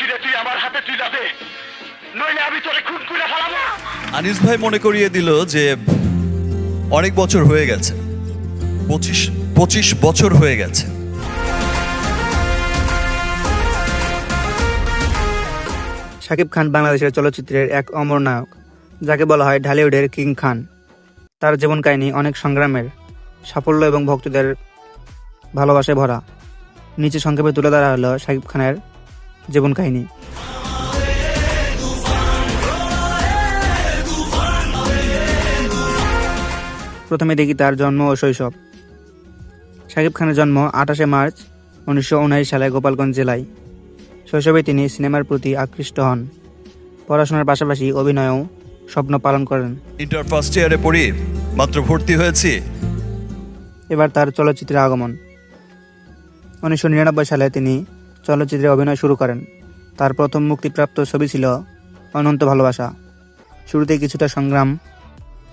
ফাঁসিরে তুই আমার হাতে তুই দে, নইলে আমি তোরে খুন করে ফেলাবো। আনিস ভাই মনে করিয়ে দিল যে অনেক বছর হয়ে গেছে, 25 বছর হয়ে গেছে। শাকিব খান বাংলাদেশের চলচ্চিত্রের এক অমর নায়ক, যাকে বলা হয় ঢালিউডের কিং খান। তার জীবন কাহিনী অনেক সংগ্রামের, সাফল্য এবং ভক্তদের ভালোবাসায় ভরা। নিচে সংক্ষেপে তুলে ধরা হলো শাকিব খানের জীবন কাহিনী। প্রথমে দেখি তার জন্ম ও শৈশব। শাকিব খানের জন্ম 28 মার্চ 1979 সালে গোপালগঞ্জ জেলায়। শৈশবে তিনি সিনেমার প্রতি আকৃষ্ট হন। পড়াশোনার পাশাপাশি অভিনয়েও স্বপ্ন পালন করেন। ইন্টার ফার্স্ট ইয়ারে পড়ি, মাত্র ভর্তি হয়েছি। এবার তার চলচ্চিত্রে আগমন। 1999 সালে তিনি চলচ্চিত্রে অভিনয় শুরু করেন। তার প্রথম মুক্তিপ্রাপ্ত ছবি ছিল অনন্ত ভালোবাসা। শুরুতে কিছুটা সংগ্রাম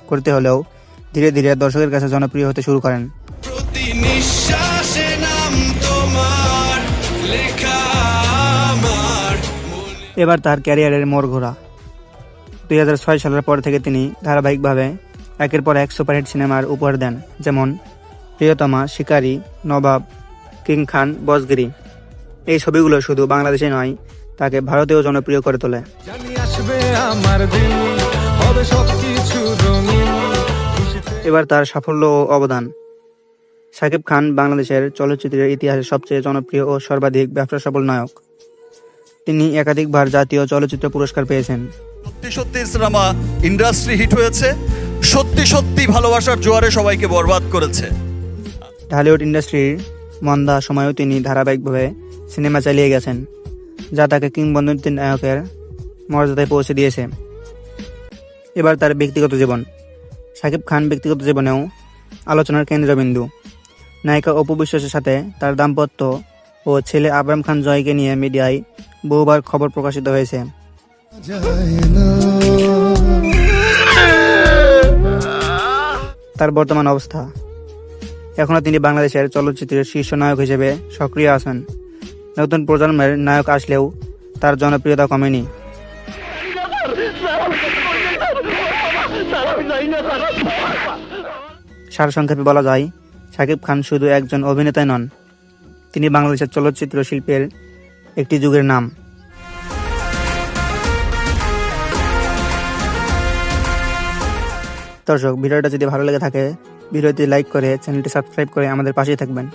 করতে হলেও ধীরে ধীরে দর্শকের কাছে জনপ্রিয় হতে শুরু করেন। এবার তার ক্যারিয়ারের মোড় ঘোরা। 2006 সালের পর থেকে তিনি ধারাবাহিকভাবে একের পর এক সুপারহিট সিনেমার উপহার দেন, যেমন প্রিয়তমা, শিকারী, নবাব, কিং খান, বসগিরি। এই ছবিগুলো শুধু বাংলাদেশে নয়, তাকে ভারতেও জনপ্রিয় করে তোলে। এবার তার সাফল্য ও অবদান। শাকিব খান বাংলাদেশের চলচ্চিত্রের ইতিহাসে সবচেয়ে জনপ্রিয় ও সর্বাধিক ব্যবসা সফল নায়ক। তিনি একাধিকবার জাতীয় চলচ্চিত্র পুরস্কার পেয়েছেন। সত্যি সত্যি সিনেমা ইন্ডাস্ট্রি হিট হয়েছে, সত্যি সত্যি ভালোবাসার জোয়ারে সবাইকে বরবাদ করেছে। ঢালিউড ইন্ডাস্ট্রির মন্দা সময়েও তিনি ধারাবাহিকভাবে সিনেমা চালিয়ে গেছেন, যা তাকে কিংবদন্তি নায়কের মর্যাদায় পৌঁছে দিয়েছে। এবার তার ব্যক্তিগত জীবন। শাকিব খান ব্যক্তিগত জীবনেও আলোচনার কেন্দ্রবিন্দু। নায়িকা অপু বিশ্বাসের সাথে তার দাম্পত্য ও ছেলে আবরাম খান জয়কে নিয়ে মিডিয়ায় বহুবার খবর প্রকাশিত হয়েছে। তার বর্তমান অবস্থা। এখনও তিনি বাংলাদেশের চলচ্চিত্রের শীর্ষ নায়ক হিসেবে সক্রিয় আছেন। নতুন প্রজন্মের নায়ক আসলেও তার জনপ্রিয়তা কমেনি। সারসংক্ষেপে বলা যায়, শাকিব খান শুধু একজন অভিনেতাই নন, তিনি বাংলাদেশের চলচ্চিত্র শিল্পের একটি যুগের নাম। দর্শক, ভিডিওটা যদি ভালো লেগে থাকে, ভিডিওটি লাইক করে চ্যানেলটি সাবস্ক্রাইব করে আমাদের পাশেই থাকবেন।